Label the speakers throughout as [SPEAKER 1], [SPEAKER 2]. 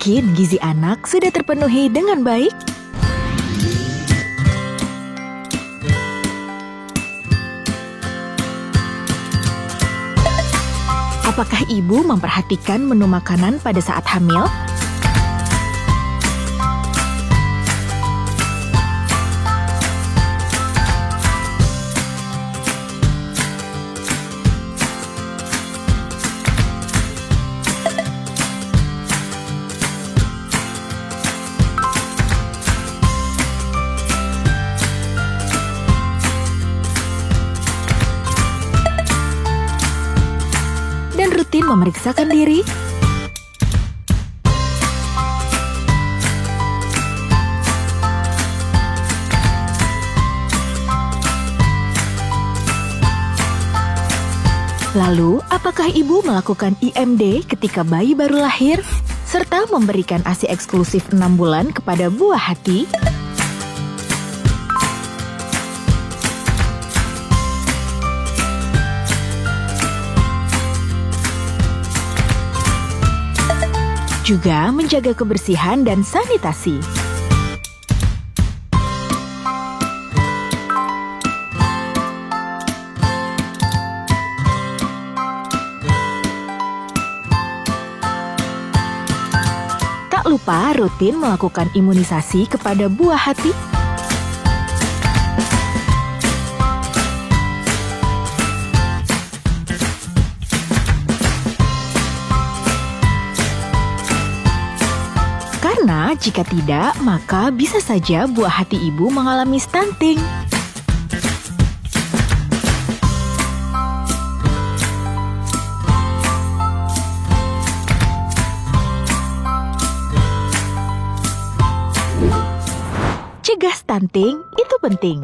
[SPEAKER 1] yakin gizi anak sudah terpenuhi dengan baik? Apakah ibu memperhatikan menu makanan pada saat hamil? Dan rutin memeriksakan diri? Lalu, apakah ibu melakukan IMD ketika bayi baru lahir? Serta memberikan ASI eksklusif 6 bulan kepada buah hati? Juga menjaga kebersihan dan sanitasi. Tak lupa rutin melakukan imunisasi kepada buah hati. Karena jika tidak, maka bisa saja buah hati ibu mengalami stunting. Cegah stunting itu penting.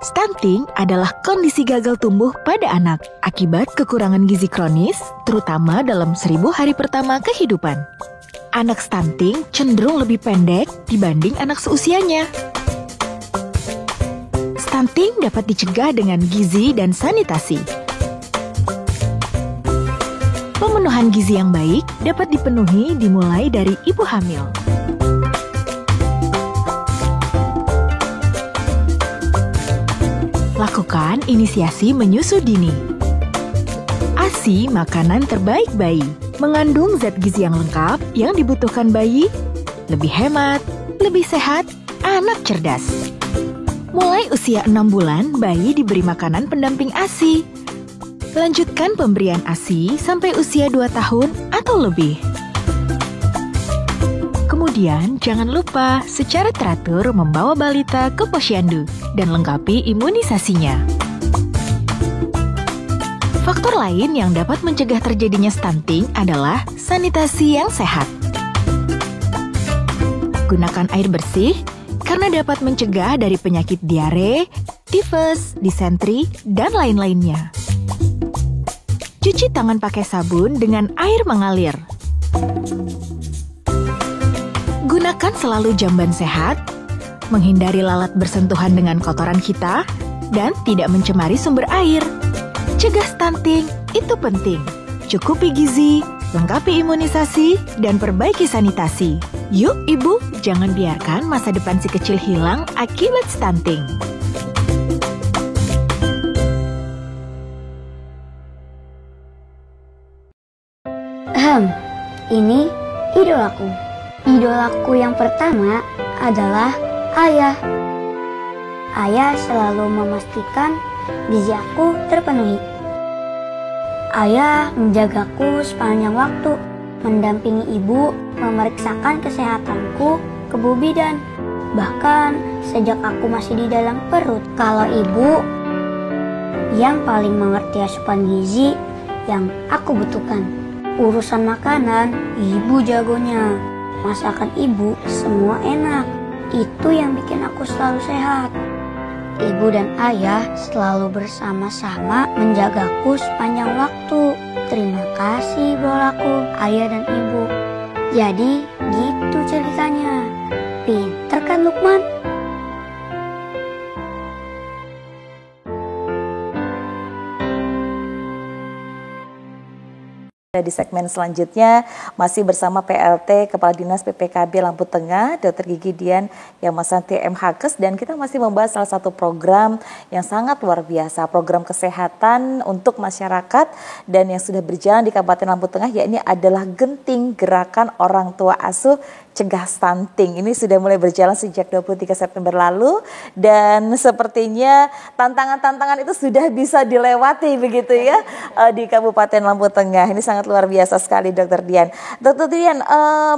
[SPEAKER 1] Stunting adalah kondisi gagal tumbuh pada anak akibat kekurangan gizi kronis, terutama dalam 1000 hari pertama kehidupan. Anak stunting cenderung lebih pendek dibanding anak seusianya. Stunting dapat dicegah dengan gizi dan sanitasi. Pemenuhan gizi yang baik dapat dipenuhi dimulai dari ibu hamil. Lakukan inisiasi menyusu dini. ASI makanan terbaik bayi. Mengandung zat gizi yang lengkap yang dibutuhkan bayi, lebih hemat, lebih sehat, anak cerdas. Mulai usia 6 bulan, bayi diberi makanan pendamping ASI. Lanjutkan pemberian ASI sampai usia 2 tahun atau lebih. Kemudian, jangan lupa secara teratur membawa balita ke posyandu dan lengkapi imunisasinya. Faktor lain yang dapat mencegah terjadinya stunting adalah sanitasi yang sehat. Gunakan air bersih karena dapat mencegah dari penyakit diare, tifus, disentri, dan lain-lainnya. Cuci tangan pakai sabun dengan air mengalir. Gunakan selalu jamban sehat, menghindari lalat bersentuhan dengan kotoran kita, dan tidak mencemari sumber air. Cegah stunting itu penting. Cukupi gizi, lengkapi imunisasi, dan perbaiki sanitasi. Yuk ibu, jangan biarkan masa depan si kecil hilang akibat stunting.
[SPEAKER 2] Ini idolaku. Idolaku yang pertama adalah ayah. Ayah selalu memastikan gizi aku terpenuhi. Ayah menjagaku sepanjang waktu, mendampingi ibu, memeriksakan kesehatanku ke bu bidan. Bahkan sejak aku masih di dalam perut. Kalau ibu yang paling mengerti asupan gizi yang aku butuhkan. Urusan makanan, ibu jagonya. Masakan ibu semua enak. Itu yang bikin aku selalu sehat. Ibu dan ayah selalu bersama-sama menjagaku sepanjang waktu. Terima kasih brolaku, ayah dan ibu. Jadi gitu ceritanya. Pinter kan Lukman?
[SPEAKER 3] Di segmen selanjutnya masih bersama PLT Kepala Dinas PPKB Lampung Tengah, Dr. Gigi Dian Yamasanti MHkes, dan kita masih membahas salah satu program yang sangat luar biasa, program kesehatan untuk masyarakat dan yang sudah berjalan di Kabupaten Lampung Tengah, yakni adalah Genting Gerakan Orang Tua Asuh Cegah Stunting. Ini sudah mulai berjalan sejak 23 September lalu dan sepertinya tantangan-tantangan itu sudah bisa dilewati begitu ya di Kabupaten Lampung Tengah. Ini sangat luar biasa sekali Dr. Dian. Dr. Dian,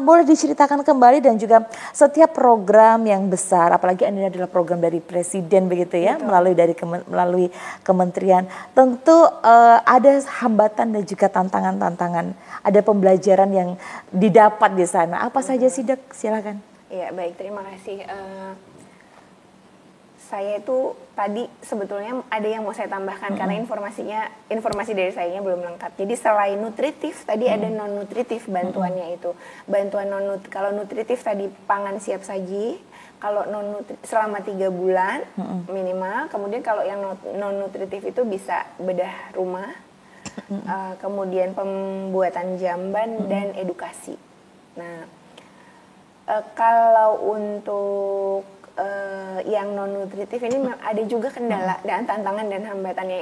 [SPEAKER 3] boleh diceritakan kembali dan juga setiap program yang besar, apalagi ini adalah program dari Presiden begitu ya, melalui kementerian, tentu ada hambatan dan juga tantangan-tantangan, ada pembelajaran yang didapat di sana. Apa saja sih Dok? Silakan.
[SPEAKER 4] Ya baik, terima kasih. Saya itu tadi sebetulnya ada yang mau saya tambahkan karena informasi dari saya belum lengkap. Jadi selain nutritif tadi ada non nutritif bantuannya itu. Bantuan kalau nutritif tadi pangan siap saji, kalau non selama 3 bulan minimal. Kemudian kalau yang non nutritif itu bisa bedah rumah, kemudian pembuatan jamban dan edukasi. Nah, kalau untuk yang non nutritif ini ada juga kendala dan tantangan dan hambatannya.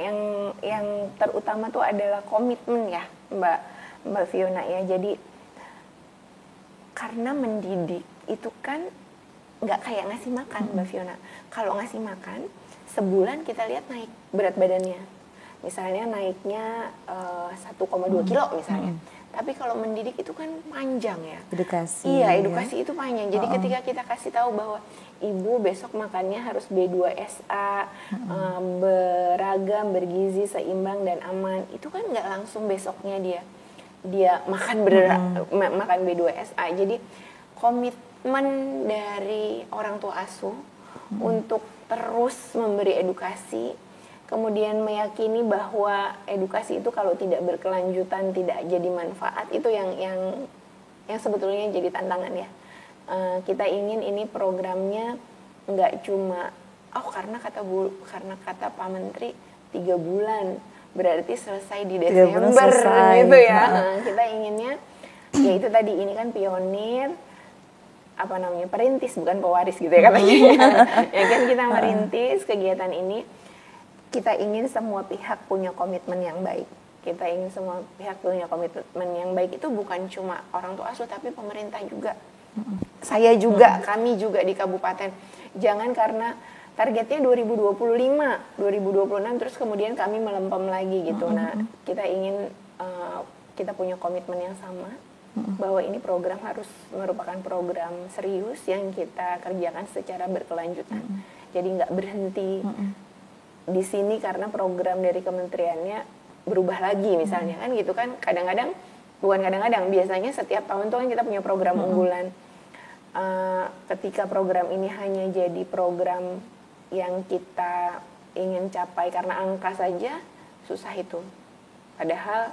[SPEAKER 4] Yang terutama tuh adalah komitmen ya Mbak Fiona ya. Jadi karena mendidik itu kan nggak kayak ngasih makan Mbak Fiona. Kalau ngasih makan sebulan kita lihat naik berat badannya, misalnya naiknya 1,2 kilo misalnya. Tapi kalau mendidik itu kan panjang ya.
[SPEAKER 3] Edukasi.
[SPEAKER 4] Iya, edukasi itu panjang. Jadi ketika kita kasih tahu bahwa ibu besok makannya harus B2SA, beragam, bergizi, seimbang dan aman, itu kan nggak langsung besoknya dia makan makan B2SA. Jadi komitmen dari orang tua asuh untuk terus memberi edukasi, kemudian meyakini bahwa edukasi itu kalau tidak berkelanjutan, tidak jadi manfaat, itu yang sebetulnya jadi tantangan ya. Kita ingin ini programnya nggak cuma karena kata Pak Menteri 3 bulan berarti selesai di Desember gitu ya. Kita inginnya ya itu tadi, ini kan pionir, perintis bukan pewaris gitu ya katanya. Ya kan kita merintis kegiatan ini. Kita ingin semua pihak punya komitmen yang baik. Kita ingin semua pihak punya komitmen yang baik, itu bukan cuma orang tua asuh tapi pemerintah juga. Saya juga, kami juga di kabupaten. Jangan karena targetnya 2025, 2026 terus kemudian kami melempem lagi gitu. Nah, kita ingin kita punya komitmen yang sama bahwa ini program harus merupakan program serius yang kita kerjakan secara berkelanjutan. Jadi nggak berhenti di sini karena program dari kementeriannya berubah lagi misalnya kan gitu kan. Biasanya setiap tahun tuh kan kita punya program unggulan. Ketika program ini hanya jadi program yang kita ingin capai karena angka saja, susah itu. Padahal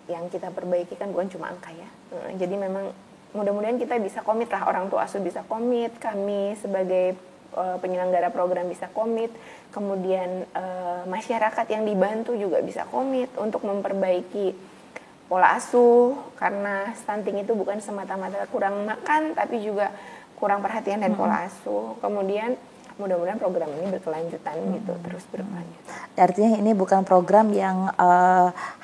[SPEAKER 4] yang kita perbaiki kan bukan cuma angka ya. Jadi memang mudah-mudahan kita bisa komit lah, orang tua asuh bisa komit, kami sebagai penyelenggara program bisa komit, kemudian masyarakat yang dibantu juga bisa komit untuk memperbaiki pola asuh, karena stunting itu bukan semata-mata kurang makan tapi juga kurang perhatian dan pola asuh. Kemudian mudah-mudahan program ini berkelanjutan gitu, terus berlanjut.
[SPEAKER 3] Artinya ini bukan program yang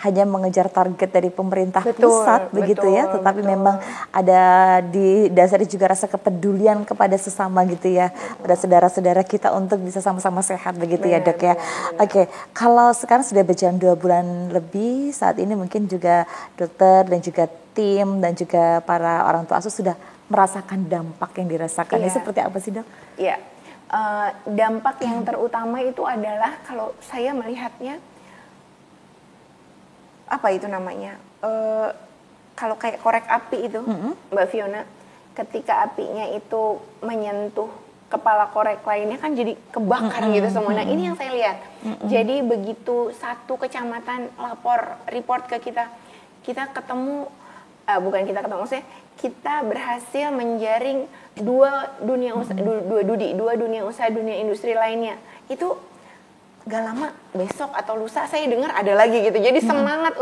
[SPEAKER 3] hanya mengejar target dari pemerintah pusat begitu ya, tetapi memang ada di dasarnya juga rasa kepedulian kepada sesama gitu ya, pada saudara-saudara kita untuk bisa sama-sama sehat begitu ya Dok ya. Oke, kalau sekarang sudah berjalan 2 bulan lebih, saat ini mungkin juga dokter dan juga tim dan juga para orang tua asuh sudah merasakan dampak yang dirasakan. Ini seperti apa sih Dok?
[SPEAKER 4] Iya. Dampak yang terutama itu adalah kalau saya melihatnya kalau kayak korek api itu Mbak Fiona, ketika apinya itu menyentuh kepala korek lainnya kan jadi kebakar gitu semua. Nah ini yang saya lihat. Jadi begitu satu kecamatan report ke kita ketemu, kita berhasil menjaring dua dunia usaha, dunia industri lainnya. Itu gak lama besok atau lusa saya dengar ada lagi gitu. Jadi semangat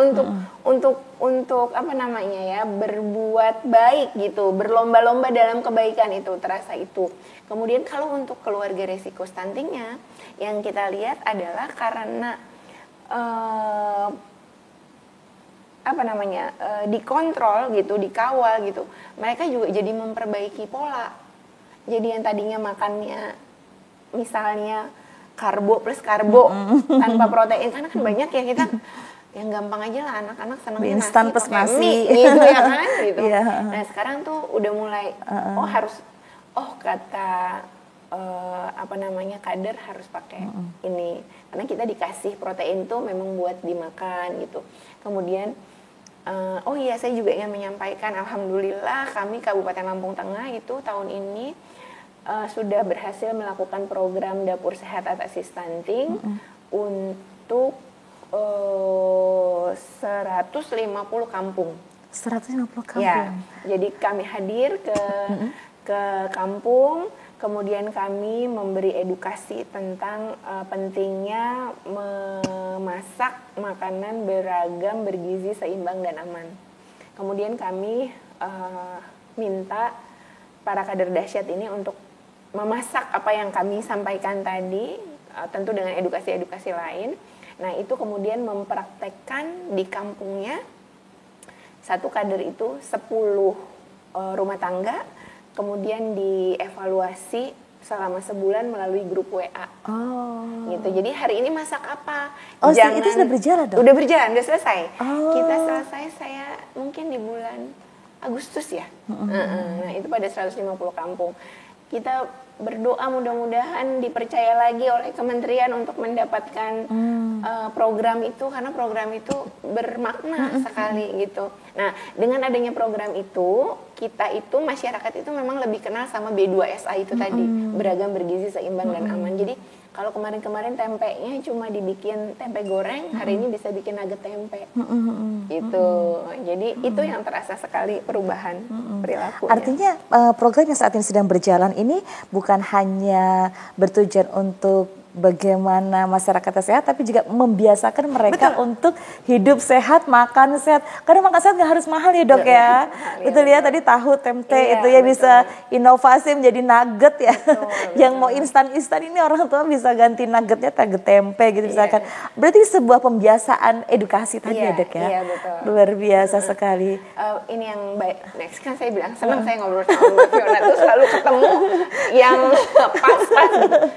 [SPEAKER 4] untuk apa namanya ya, berbuat baik gitu, berlomba-lomba dalam kebaikan itu terasa itu. Kemudian kalau untuk keluarga resiko stuntingnya yang kita lihat adalah karena apa namanya dikontrol gitu, dikawal gitu. Mereka juga jadi memperbaiki pola. Jadi yang tadinya makannya misalnya karbo plus karbo tanpa protein, karena kan banyak ya kita yang gampang aja lah, anak-anak senangnya
[SPEAKER 3] instan plus
[SPEAKER 4] pakai
[SPEAKER 3] nasi
[SPEAKER 4] mie gitu ya kan gitu.
[SPEAKER 3] Yeah.
[SPEAKER 4] Nah sekarang tuh udah mulai kata apa namanya kader harus pakai ini, karena kita dikasih protein tuh memang buat dimakan gitu. Kemudian oh iya, saya juga ingin menyampaikan, alhamdulillah kami Kabupaten Lampung Tengah itu tahun ini sudah berhasil melakukan program dapur sehat atasi stunting untuk 150 kampung.
[SPEAKER 3] 150 kampung.
[SPEAKER 4] Ya, jadi kami hadir ke kampung, kemudian kami memberi edukasi tentang pentingnya memasak makanan beragam, bergizi, seimbang dan aman. Kemudian kami minta para kader dahsyat ini untuk memasak apa yang kami sampaikan tadi, tentu dengan edukasi-edukasi lain. Nah itu kemudian mempraktekkan di kampungnya, satu kader itu 10 rumah tangga, kemudian dievaluasi selama sebulan melalui grup WA. Gitu. Jadi hari ini masak apa?
[SPEAKER 3] Itu sudah berjalan dong?
[SPEAKER 4] Udah berjalan, udah selesai. Kita selesai saya mungkin di bulan Agustus ya. Nah itu pada 150 kampung. Kita berdoa mudah-mudahan dipercaya lagi oleh kementerian untuk mendapatkan program itu, karena program itu bermakna sekali gitu. Nah dengan adanya program itu, kita itu masyarakat itu memang lebih kenal sama B2SA itu tadi, beragam, bergizi, seimbang dan aman. Jadi kalau kemarin-kemarin tempenya cuma dibikin tempe goreng, hari ini bisa bikin nugget tempe gitu. Jadi itu yang terasa sekali perubahan perilaku.
[SPEAKER 3] Artinya program yang saat ini sedang berjalan ini bukan hanya bertujuan untuk bagaimana masyarakat sehat, tapi juga membiasakan mereka untuk hidup sehat, makan sehat. Karena makan sehat nggak harus mahal ya dok ya. Betul ya, tadi tahu tempe itu ya bisa inovasi menjadi nugget ya. Yang mau instan-instan ini orang tua bisa ganti nuggetnya nugget tempe gitu misalkan. Berarti sebuah pembiasaan edukasi tadi ya dok ya.
[SPEAKER 4] Iya betul.
[SPEAKER 3] Luar biasa sekali.
[SPEAKER 4] Ini yang baik. Next kan saya bilang senang saya ngobrol sama Mbak Fiona tuh selalu ketemu yang pas-pas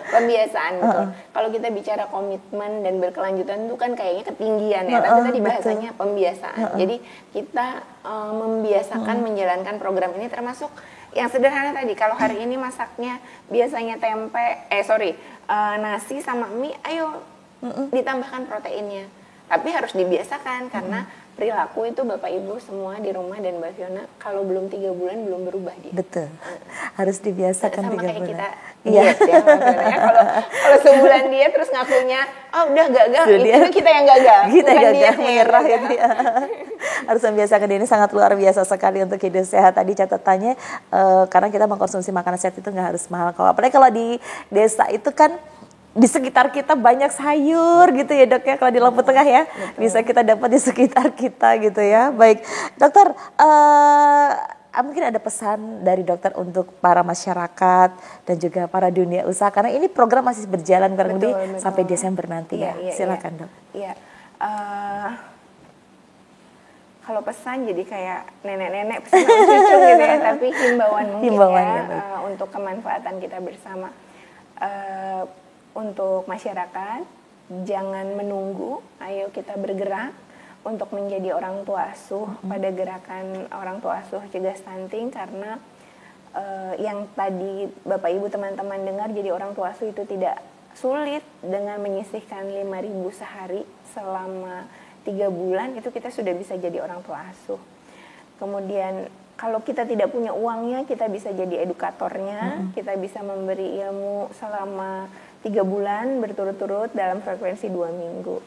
[SPEAKER 4] pembiasaan gitu. Kalau kita bicara komitmen dan berkelanjutan itu kan kayaknya ketinggian ya, tapi tadi bahasanya pembiasaan. Jadi kita membiasakan menjalankan program ini, termasuk yang sederhana tadi. Kalau hari ini masaknya biasanya nasi sama mie, ayo ditambahkan proteinnya. Tapi harus dibiasakan karena perilaku itu Bapak Ibu semua di rumah dan Mbak Fiona kalau belum 3 bulan belum berubah dia.
[SPEAKER 3] Betul. Harus dibiasakan 3 bulan. Sama kayak kita
[SPEAKER 4] diet ya Mbak Fiona ya. Kalau sebulan diet terus ngakunya udah gagal, itu kita yang gagal.
[SPEAKER 3] Kita gagal, menyerah gitu ya. Harus membiasakan diri, ini sangat luar biasa sekali untuk hidup sehat. Tadi catatannya karena kita mengkonsumsi makanan sehat itu nggak harus mahal. Apalagi kalau di desa itu kan di sekitar kita banyak sayur gitu ya dok ya, kalau di Lampung Tengah ya. Betul. Bisa kita dapat di sekitar kita gitu ya. Baik dokter, mungkin ada pesan dari dokter untuk para masyarakat dan juga para dunia usaha, karena ini program masih berjalan kurang lebih sampai Desember nanti ya. Silakan dok. Iya.
[SPEAKER 4] Kalau pesan jadi kayak nenek-nenek pesan cucu gitu ya, tapi himbauan mungkin untuk kemanfaatan kita bersama. Untuk masyarakat, jangan menunggu, ayo kita bergerak untuk menjadi orang tua asuh pada gerakan orang tua asuh cegah stunting, karena yang tadi Bapak Ibu teman-teman dengar, jadi orang tua asuh itu tidak sulit dengan menyisihkan 5.000 sehari selama 3 bulan, itu kita sudah bisa jadi orang tua asuh. Kemudian kalau kita tidak punya uangnya, kita bisa jadi edukatornya, kita bisa memberi ilmu selama 3 bulan berturut-turut dalam frekuensi 2 minggu.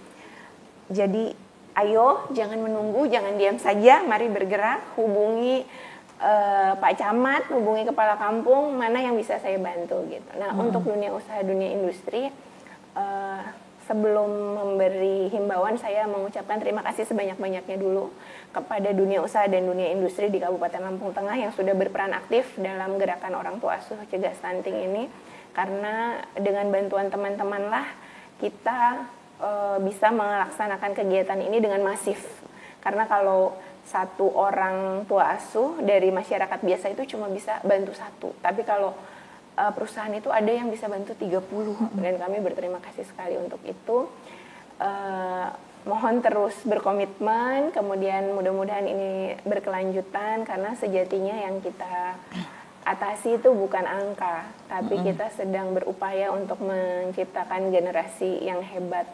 [SPEAKER 4] Jadi ayo jangan menunggu, jangan diam saja, mari bergerak, hubungi Pak Camat, hubungi kepala kampung, mana yang bisa saya bantu gitu. Nah untuk dunia usaha, dunia industri, sebelum memberi himbauan, saya mengucapkan terima kasih sebanyak-banyaknya dulu kepada dunia usaha dan dunia industri di Kabupaten Lampung Tengah yang sudah berperan aktif dalam gerakan orang tua asuh cegah stunting ini. Karena dengan bantuan teman-teman lah kita bisa melaksanakan kegiatan ini dengan masif. Karena kalau satu orang tua asuh dari masyarakat biasa itu cuma bisa bantu satu. Tapi kalau perusahaan itu ada yang bisa bantu 30 dan kami berterima kasih sekali untuk itu. Mohon terus berkomitmen, kemudian mudah-mudahan ini berkelanjutan karena sejatinya yang kita atasi itu bukan angka, tapi kita sedang berupaya untuk menciptakan generasi yang hebat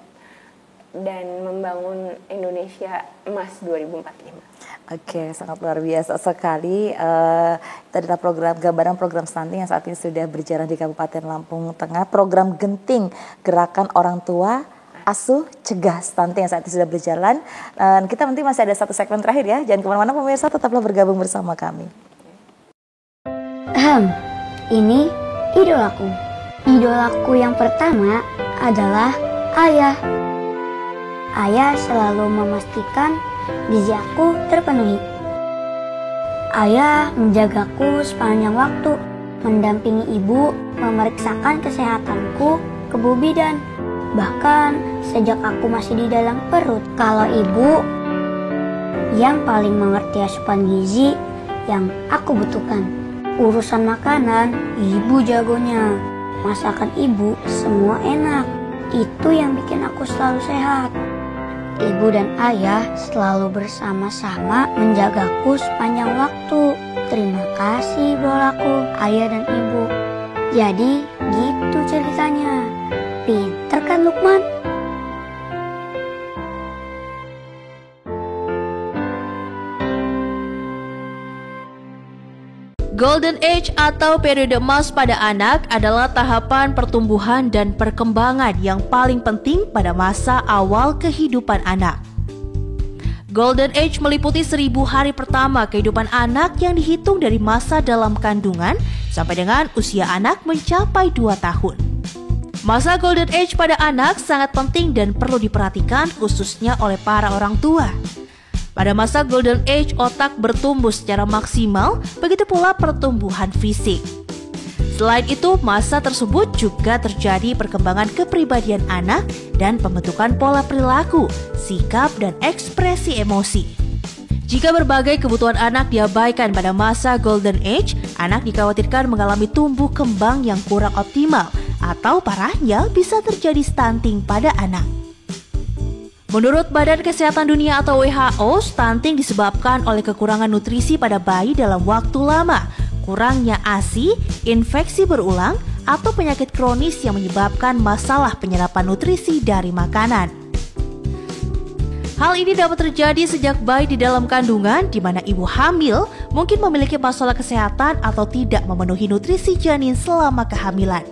[SPEAKER 4] dan membangun Indonesia Emas 2045.
[SPEAKER 3] Oke, sangat luar biasa sekali. Itu adalah gambaran program stunting yang saat ini sudah berjalan di Kabupaten Lampung Tengah. Program genting gerakan orang tua asuh cegah stunting yang saat ini sudah berjalan. Kita nanti masih ada satu segmen terakhir ya. Jangan kemana-mana pemirsa, tetaplah bergabung bersama kami.
[SPEAKER 2] Ini idolaku. Idolaku yang pertama adalah ayah. Ayah selalu memastikan gizi aku terpenuhi. Ayah menjagaku sepanjang waktu, mendampingi ibu, memeriksakan kesehatanku ke Bu Bidan. Bahkan sejak aku masih di dalam perut. Kalau ibu yang paling mengerti asupan gizi yang aku butuhkan. Urusan makanan, ibu jagonya. Masakan ibu semua enak. Itu yang bikin aku selalu sehat. Ibu dan ayah selalu bersama-sama menjagaku sepanjang waktu. Terima kasih idolaku, ayah dan ibu. Jadi gitu ceritanya. Pinter kan Lukman?
[SPEAKER 5] Golden Age atau periode emas pada anak adalah tahapan pertumbuhan dan perkembangan yang paling penting pada masa awal kehidupan anak. Golden Age meliputi 1000 hari pertama kehidupan anak yang dihitung dari masa dalam kandungan sampai dengan usia anak mencapai 2 tahun. Masa Golden Age pada anak sangat penting dan perlu diperhatikan khususnya oleh para orang tua. Pada masa Golden Age, otak bertumbuh secara maksimal, begitu pula pertumbuhan fisik. Selain itu, masa tersebut juga terjadi perkembangan kepribadian anak dan pembentukan pola perilaku, sikap, dan ekspresi emosi. Jika berbagai kebutuhan anak diabaikan pada masa Golden Age, anak dikhawatirkan mengalami tumbuh kembang yang kurang optimal, atau parahnya bisa terjadi stunting pada anak. Menurut Badan Kesehatan Dunia atau WHO, stunting disebabkan oleh kekurangan nutrisi pada bayi dalam waktu lama, kurangnya ASI, infeksi berulang, atau penyakit kronis yang menyebabkan masalah penyerapan nutrisi dari makanan. Hal ini dapat terjadi sejak bayi di dalam kandungan, di mana ibu hamil mungkin memiliki masalah kesehatan atau tidak memenuhi nutrisi janin selama kehamilan.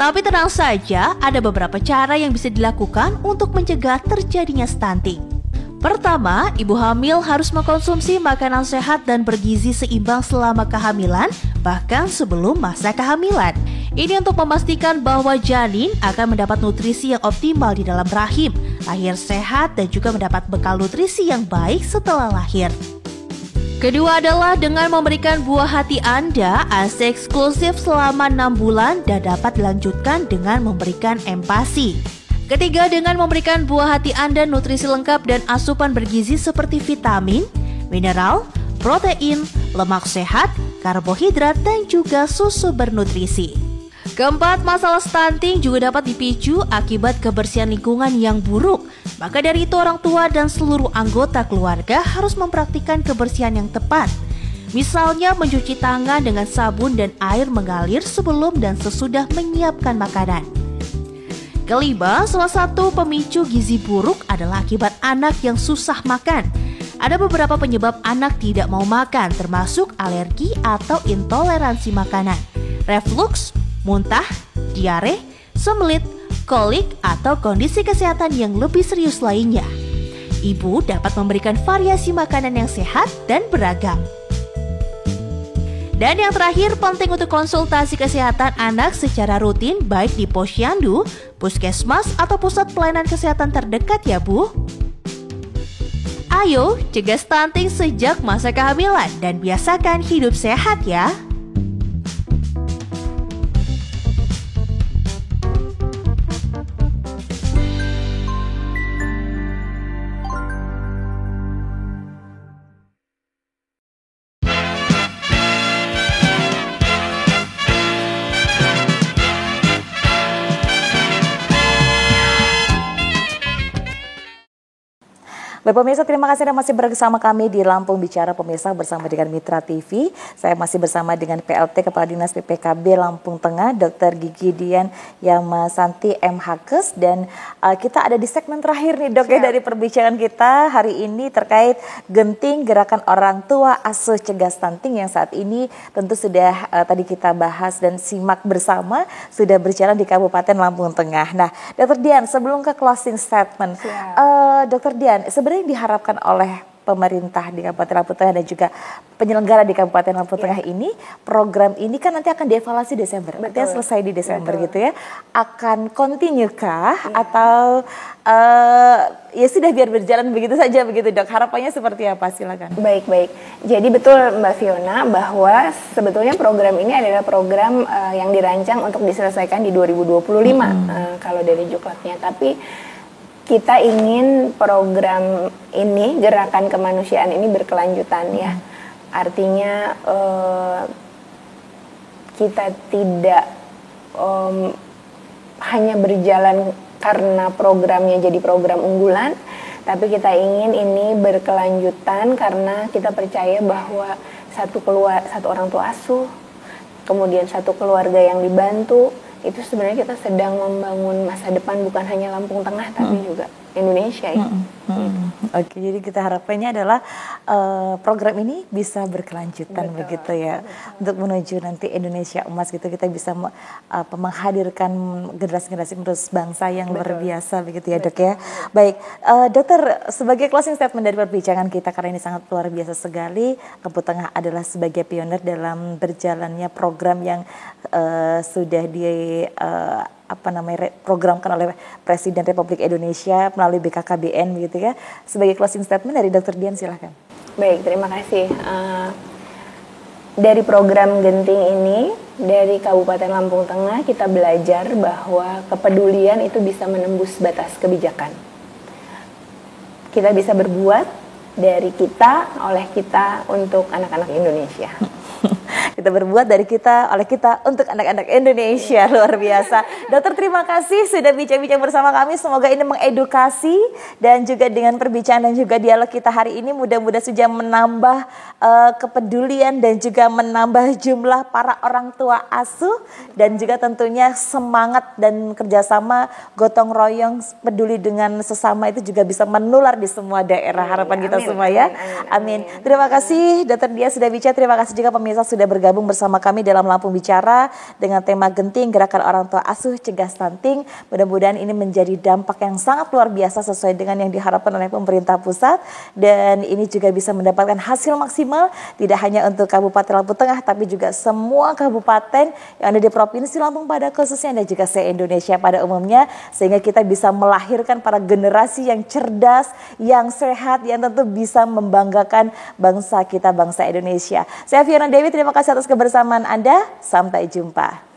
[SPEAKER 5] Tapi tenang saja, ada beberapa cara yang bisa dilakukan untuk mencegah terjadinya stunting. Pertama, ibu hamil harus mengkonsumsi makanan sehat dan bergizi seimbang selama kehamilan, bahkan sebelum masa kehamilan. Ini untuk memastikan bahwa janin akan mendapat nutrisi yang optimal di dalam rahim, lahir sehat dan juga mendapat bekal nutrisi yang baik setelah lahir. Kedua adalah dengan memberikan buah hati Anda ASI eksklusif selama 6 bulan dan dapat dilanjutkan dengan memberikan empasi. Ketiga, dengan memberikan buah hati Anda nutrisi lengkap dan asupan bergizi seperti vitamin, mineral, protein, lemak sehat, karbohidrat, dan juga susu bernutrisi. Keempat, masalah stunting juga dapat dipicu akibat kebersihan lingkungan yang buruk. Maka dari itu orang tua dan seluruh anggota keluarga harus mempraktikkan kebersihan yang tepat. Misalnya mencuci tangan dengan sabun dan air mengalir sebelum dan sesudah menyiapkan makanan. Kelima, salah satu pemicu gizi buruk adalah akibat anak yang susah makan. Ada beberapa penyebab anak tidak mau makan, termasuk alergi atau intoleransi makanan, reflux, muntah, diare, sembelit, kolik, atau kondisi kesehatan yang lebih serius lainnya. Ibu dapat memberikan variasi makanan yang sehat dan beragam. Dan yang terakhir, penting untuk konsultasi kesehatan anak secara rutin baik di posyandu, puskesmas, atau pusat pelayanan kesehatan terdekat ya Bu. Ayo, cegah stunting sejak masa kehamilan dan biasakan hidup sehat ya.
[SPEAKER 3] Baik pemirsa, terima kasih Anda masih bersama kami di Lampung Bicara pemirsa bersama dengan Mitra TV. Saya masih bersama dengan PLT Kepala Dinas PPKB Lampung Tengah, Dr. Gigi Dian Yamasanti MHkes, dan kita ada di segmen terakhir nih Dok ya dari perbincangan kita hari ini terkait genting gerakan orang tua asuh cegah stunting yang saat ini tentu sudah tadi kita bahas dan simak bersama sudah berjalan di Kabupaten Lampung Tengah. Nah, Dr. Dian, sebelum ke closing statement, Dr. Dian, sebenarnya yang diharapkan oleh pemerintah di Kabupaten Lampung Tengah dan juga penyelenggara di Kabupaten Lampung Tengah ini, program ini kan nanti akan dievaluasi Desember, artinya selesai di Desember gitu ya, akan continue kah atau ya sudah biar berjalan begitu saja begitu Dok, harapannya seperti apa, silakan.
[SPEAKER 4] Baik, jadi betul Mbak Fiona bahwa sebetulnya program ini adalah program yang dirancang untuk diselesaikan di 2025 kalau dari Juklatnya, tapi kita ingin program ini, gerakan kemanusiaan ini berkelanjutan ya. Artinya kita tidak hanya berjalan karena programnya jadi program unggulan, tapi kita ingin ini berkelanjutan karena kita percaya bahwa satu orang tua asuh, kemudian satu keluarga yang dibantu, itu sebenarnya kita sedang membangun masa depan bukan hanya Lampung Tengah tapi juga Indonesia ya.
[SPEAKER 3] Oke, jadi kita harapannya adalah program ini bisa berkelanjutan begitu ya, untuk menuju nanti Indonesia emas gitu, kita bisa menghadirkan generasi-generasi penerus bangsa yang luar biasa begitu ya Dok ya. Baik, Dokter, sebagai closing statement dari perbincangan kita karena ini sangat luar biasa sekali, Lampung Tengah adalah sebagai pionir dalam berjalannya program yang sudah programkan oleh Presiden Republik Indonesia melalui BKKBN begitu ya. Sebagai closing statement dari Dr. Dian, silahkan.
[SPEAKER 4] Baik, terima kasih. Dari program genting ini, dari Kabupaten Lampung Tengah kita belajar bahwa kepedulian itu bisa menembus batas kebijakan. Kita bisa berbuat dari kita, oleh kita, untuk anak-anak Indonesia.
[SPEAKER 3] Kita berbuat dari kita, oleh kita, untuk anak-anak Indonesia. Luar biasa. Dokter, terima kasih sudah bincang-bincang bersama kami. Semoga ini mengedukasi dan juga dengan perbincangan dan juga dialog kita hari ini mudah-mudahan saja menambah kepedulian dan juga menambah jumlah para orang tua asuh dan juga tentunya semangat dan kerjasama gotong royong peduli dengan sesama itu juga bisa menular di semua daerah. Harapan kita semua ya. Amin. Terima kasih Dokter Dian sudah bicara. Terima kasih juga pemirsa sudah bergabung bersama kami dalam Lampung Bicara dengan tema genting gerakan orang tua asuh cegah stunting. Mudah-mudahan ini menjadi dampak yang sangat luar biasa sesuai dengan yang diharapkan oleh pemerintah pusat, dan ini juga bisa mendapatkan hasil maksimal tidak hanya untuk Kabupaten Lampung Tengah tapi juga semua kabupaten yang ada di Provinsi Lampung pada khususnya dan juga se-Indonesia pada umumnya, sehingga kita bisa melahirkan para generasi yang cerdas, yang sehat, yang tentu bisa membanggakan bangsa kita, bangsa Indonesia. Saya Fiona Dewi, terima kasih atas kebersamaan Anda. Sampai jumpa.